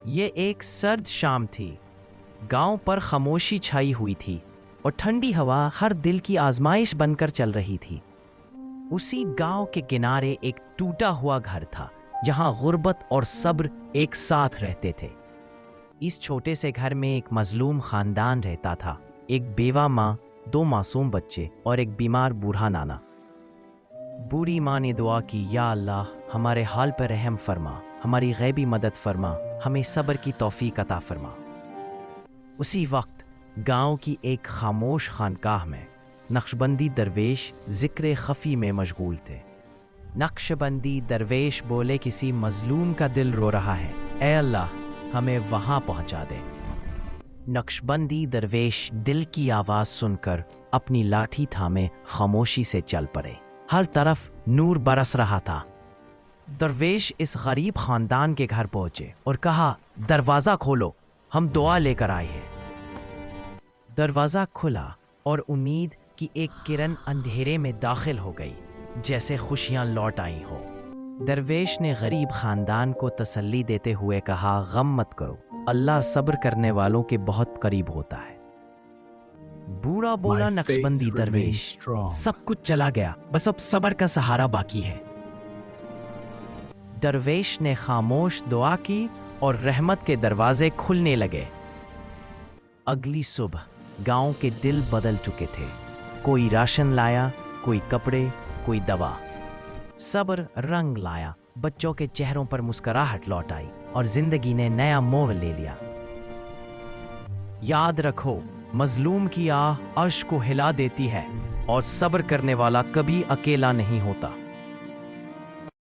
یہ ایک سرد شام تھی۔ گاؤں پر خاموشی چھائی ہوئی تھی اور ٹھنڈی ہوا ہر دل کی آزمائش بن کر چل رہی تھی۔ اسی گاؤں کے کنارے ایک ٹوٹا ہوا گھر تھا جہاں غربت اور صبر ایک ساتھ رہتے تھے۔ اس چھوٹے سے گھر میں ایک مظلوم خاندان رہتا تھا، ایک بیوہ ماں، 2 معصوم بچے اور ایک بیمار بوڑھا نانا۔ بوڑھی ماں نے دعا کی، یا اللہ ہمارے حال پر رحم فرما، ہماری غیبی مدد فرما، ہمیں صبر کی توفیق عطا فرما۔ اسی وقت گاؤں کی ایک خاموش خانقاہ میں نقشبندی درویش ذکر خفی میں مشغول تھے۔ نقشبندی درویش بولے، کسی مظلوم کا دل رو رہا ہے، اے اللہ ہمیں وہاں پہنچا دے۔ نقشبندی درویش دل کی آواز سن کر اپنی لاٹھی تھامے خاموشی سے چل پڑے۔ ہر طرف نور برس رہا تھا۔ درویش اس غریب خاندان کے گھر پہنچے اور کہا، دروازہ کھولو، ہم دعا لے کر آئے ہیں۔ دروازہ کھلا اور امید کی ایک کرن اندھیرے میں داخل ہو گئی، جیسے خوشیاں لوٹ آئی ہوں۔ درویش نے غریب خاندان کو تسلی دیتے ہوئے کہا، غم مت کرو، اللہ صبر کرنے والوں کے بہت قریب ہوتا ہے۔ بوڑھا بولا، نقشبندی درویش، سب کچھ چلا گیا، بس اب صبر کا سہارا باقی ہے۔ درویش نے خاموش دعا کی اور رحمت کے دروازے کھلنے لگے۔ اگلی صبح گاؤں کے دل بدل چکے تھے۔ کوئی راشن لایا، کوئی کپڑے، کوئی دوا۔ صبر رنگ لایا، بچوں کے چہروں پر مسکراہٹ لوٹ آئی اور زندگی نے نیا موڑ لے لیا۔ یاد رکھو، مظلوم کی آہ عرش کو ہلا دیتی ہے اور صبر کرنے والا کبھی اکیلا نہیں ہوتا۔